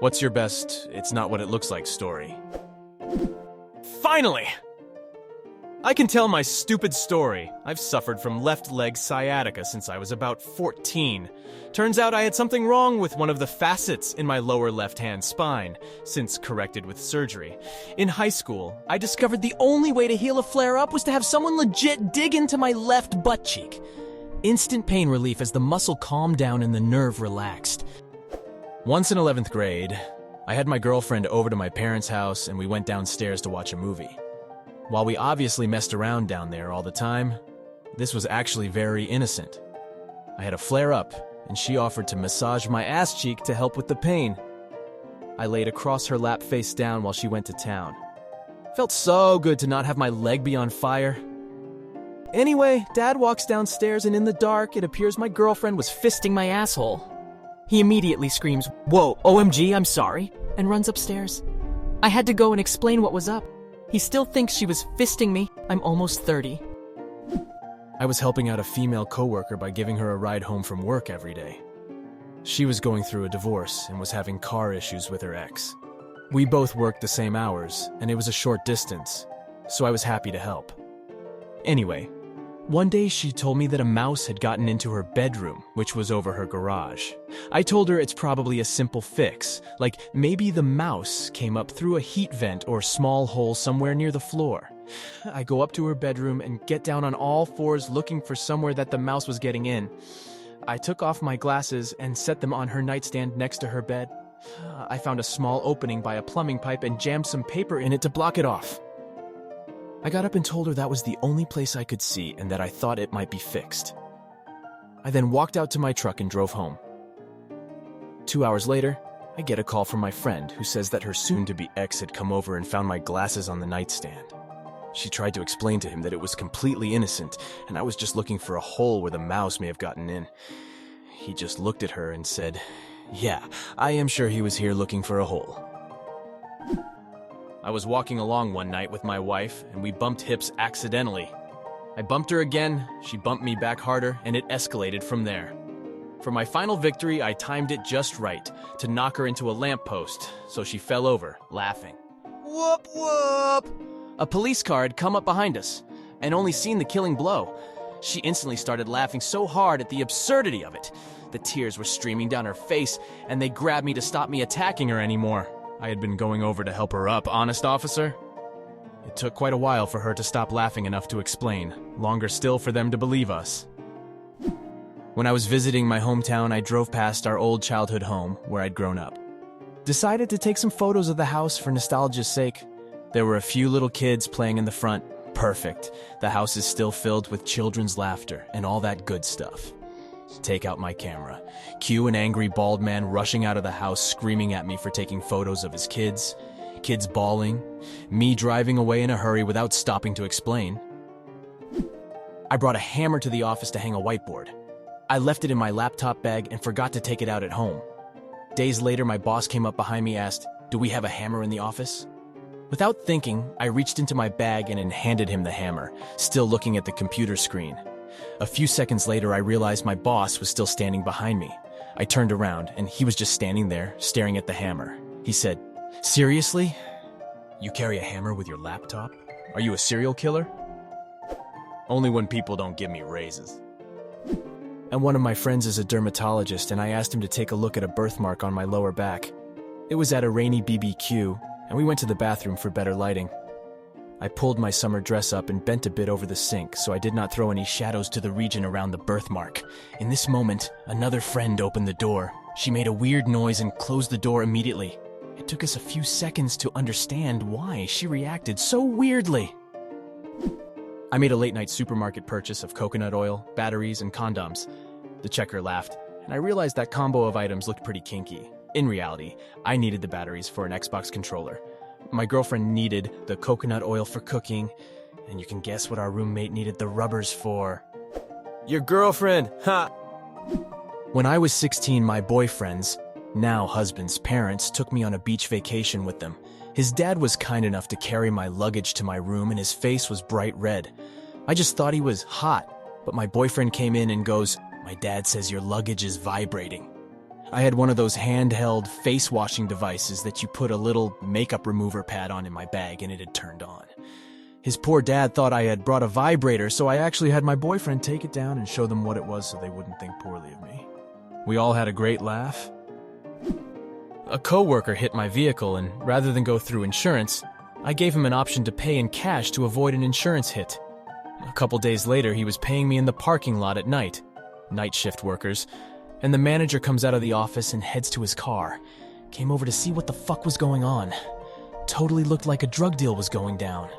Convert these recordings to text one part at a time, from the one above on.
What's your best "it's not what it looks like" story? Finally! I can tell my stupid story. I've suffered from left leg sciatica since I was about 14. Turns out I had something wrong with one of the facets in my lower left-hand spine, since corrected with surgery. In high school, I discovered the only way to heal a flare-up was to have someone legit dig into my left butt cheek. Instant pain relief as the muscle calmed down and the nerve relaxed. Once in 11th grade, I had my girlfriend over to my parents' house and we went downstairs to watch a movie. While we obviously messed around down there all the time, this was actually very innocent. I had a flare-up, and she offered to massage my ass cheek to help with the pain. I laid across her lap face down while she went to town. Felt so good to not have my leg be on fire. Anyway, Dad walks downstairs and in the dark, it appears my girlfriend was fisting my asshole. He immediately screams, "Whoa, OMG, I'm sorry," and runs upstairs. I had to go and explain what was up. He still thinks she was fisting me. I'm almost 30. I was helping out a female coworker by giving her a ride home from work every day. She was going through a divorce and was having car issues with her ex. We both worked the same hours, and it was a short distance, so I was happy to help. Anyway, one day she told me that a mouse had gotten into her bedroom, which was over her garage. I told her it's probably a simple fix, like maybe the mouse came up through a heat vent or small hole somewhere near the floor. I go up to her bedroom and get down on all fours looking for somewhere that the mouse was getting in. I took off my glasses and set them on her nightstand next to her bed. I found a small opening by a plumbing pipe and jammed some paper in it to block it off. I got up and told her that was the only place I could see and that I thought it might be fixed. I then walked out to my truck and drove home. 2 hours later, I get a call from my friend who says that her soon-to-be ex had come over and found my glasses on the nightstand. She tried to explain to him that it was completely innocent and I was just looking for a hole where the mouse may have gotten in. He just looked at her and said, "Yeah, I am sure he was here looking for a hole." I was walking along one night with my wife, and we bumped hips accidentally. I bumped her again, she bumped me back harder, and it escalated from there. For my final victory, I timed it just right to knock her into a lamppost, so she fell over, laughing. Whoop, whoop! A police car had come up behind us, and only seen the killing blow. She instantly started laughing so hard at the absurdity of it. The tears were streaming down her face, and they grabbed me to stop me attacking her anymore. I had been going over to help her up, honest officer? It took quite a while for her to stop laughing enough to explain, longer still for them to believe us. When I was visiting my hometown, I drove past our old childhood home, where I'd grown up. Decided to take some photos of the house for nostalgia's sake. There were a few little kids playing in the front. Perfect. The house is still filled with children's laughter and all that good stuff. Take out my camera. Cue an angry bald man rushing out of the house screaming at me for taking photos of his kids. Kids bawling. Me driving away in a hurry without stopping to explain. I brought a hammer to the office to hang a whiteboard. I left it in my laptop bag and forgot to take it out at home. Days later, my boss came up behind me and asked, "Do we have a hammer in the office?" Without thinking, I reached into my bag and handed him the hammer, still looking at the computer screen. A few seconds later, I realized my boss was still standing behind me. I turned around, and he was just standing there, staring at the hammer. He said, "Seriously? You carry a hammer with your laptop? Are you a serial killer?" Only when people don't give me raises. And one of my friends is a dermatologist, and I asked him to take a look at a birthmark on my lower back. It was at a rainy BBQ, and we went to the bathroom for better lighting. I pulled my summer dress up and bent a bit over the sink so I did not throw any shadows to the region around the birthmark. In this moment, another friend opened the door. She made a weird noise and closed the door immediately. It took us a few seconds to understand why she reacted so weirdly. I made a late-night supermarket purchase of coconut oil, batteries, and condoms. The checker laughed, and I realized that combo of items looked pretty kinky. In reality, I needed the batteries for an Xbox controller. My girlfriend needed the coconut oil for cooking, and you can guess what our roommate needed the rubbers for. Your girlfriend, ha! When I was 16, my boyfriend's, now husband's parents, took me on a beach vacation with them. His dad was kind enough to carry my luggage to my room, and his face was bright red. I just thought he was hot, but my boyfriend came in and goes, "My dad says your luggage is vibrating." I had one of those handheld face-washing devices that you put a little makeup remover pad on in my bag and it had turned on. His poor dad thought I had brought a vibrator, so I actually had my boyfriend take it down and show them what it was so they wouldn't think poorly of me. We all had a great laugh. A coworker hit my vehicle, and rather than go through insurance, I gave him an option to pay in cash to avoid an insurance hit. A couple days later, he was paying me in the parking lot at night. Night shift workers. And the manager comes out of the office and heads to his car. Came over to see what the fuck was going on. Totally looked like a drug deal was going down.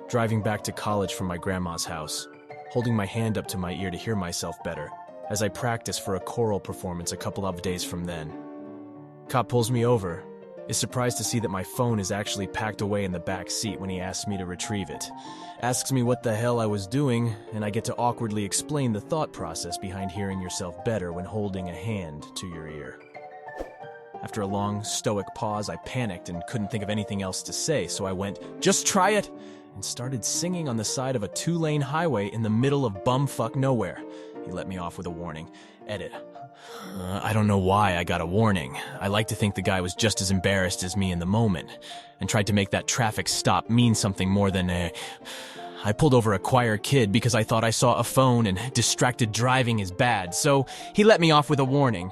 Driving back to college from my grandma's house, holding my hand up to my ear to hear myself better, as I practiced for a choral performance a couple of days from then. Cop pulls me over, is surprised to see that my phone is actually packed away in the back seat when he asks me to retrieve it. Asks me what the hell I was doing, and I get to awkwardly explain the thought process behind hearing yourself better when holding a hand to your ear. After a long, stoic pause, I panicked and couldn't think of anything else to say, so I went, "Just try it!" and started singing on the side of a 2-lane highway in the middle of bumfuck nowhere. He let me off with a warning. Edit. I don't know why I got a warning. I like to think the guy was just as embarrassed as me in the moment, and tried to make that traffic stop mean something more than I pulled over a choir kid because I thought I saw a phone and distracted driving is bad, so he let me off with a warning.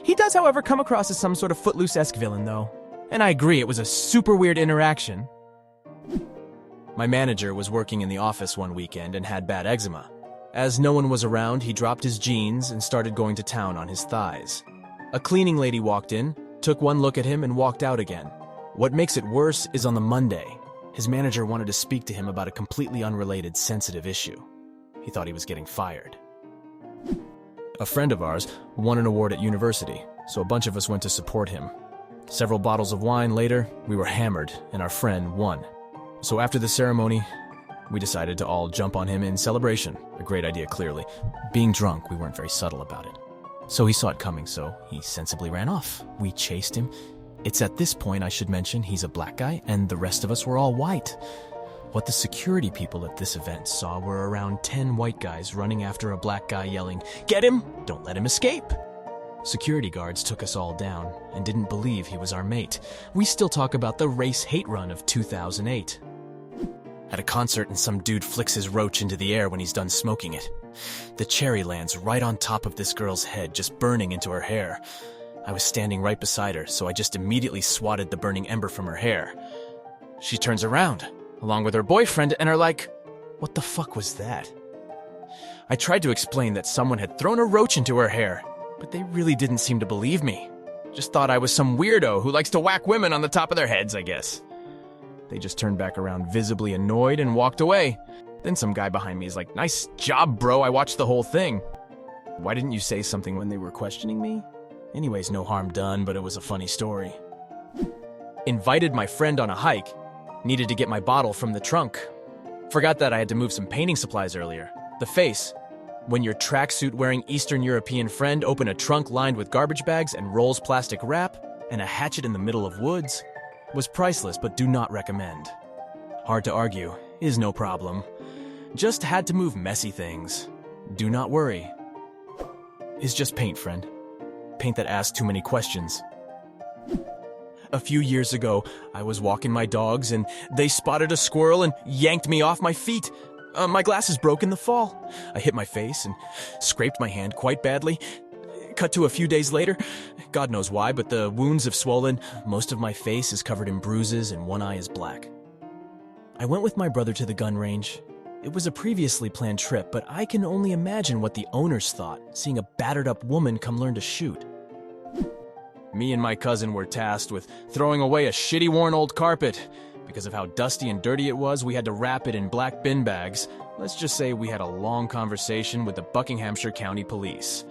He does, however, come across as some sort of Footloose-esque villain, though. And I agree, it was a super weird interaction. My manager was working in the office one weekend and had bad eczema. As no one was around, he dropped his jeans and started going to town on his thighs. A cleaning lady walked in, took one look at him, and walked out again. What makes it worse is on the Monday, his manager wanted to speak to him about a completely unrelated, sensitive issue. He thought he was getting fired. A friend of ours won an award at university, so a bunch of us went to support him. Several bottles of wine later, we were hammered, and our friend won. So after the ceremony, we decided to all jump on him in celebration. A great idea, clearly. Being drunk, we weren't very subtle about it. So he saw it coming, so he sensibly ran off. We chased him. It's at this point I should mention he's a black guy, and the rest of us were all white. What the security people at this event saw were around 10 white guys running after a black guy yelling, "Get him! Don't let him escape!" Security guards took us all down and didn't believe he was our mate. We still talk about the race hate run of 2008. At a concert and some dude flicks his roach into the air when he's done smoking it. The cherry lands right on top of this girl's head, just burning into her hair. I was standing right beside her, so I just immediately swatted the burning ember from her hair. She turns around, along with her boyfriend, and are like, "What the fuck was that?" I tried to explain that someone had thrown a roach into her hair, but they really didn't seem to believe me. Just thought I was some weirdo who likes to whack women on the top of their heads, I guess. They just turned back around visibly annoyed and walked away. Then some guy behind me is like, "Nice job, bro, I watched the whole thing." Why didn't you say something when they were questioning me? Anyways, no harm done, but it was a funny story. Invited my friend on a hike. Needed to get my bottle from the trunk. Forgot that I had to move some painting supplies earlier. The face. When your tracksuit-wearing Eastern European friend opened a trunk lined with garbage bags and rolls plastic wrap, and a hatchet in the middle of woods, was priceless, but do not recommend. Hard to argue, is no problem. Just had to move messy things. Do not worry. Is just paint, friend. Paint that asks too many questions. A few years ago, I was walking my dogs and they spotted a squirrel and yanked me off my feet. My glasses broke in the fall. I hit my face and scraped my hand quite badly. Cut to a few days later. God knows why, but the wounds have swollen. Most of my face is covered in bruises and one eye is black. I went with my brother to the gun range. It was a previously planned trip, but I can only imagine what the owners thought, seeing a battered up woman come learn to shoot. Me and my cousin were tasked with throwing away a shitty worn old carpet. Because of how dusty and dirty it was, we had to wrap it in black bin bags. Let's just say we had a long conversation with the Buckinghamshire County Police.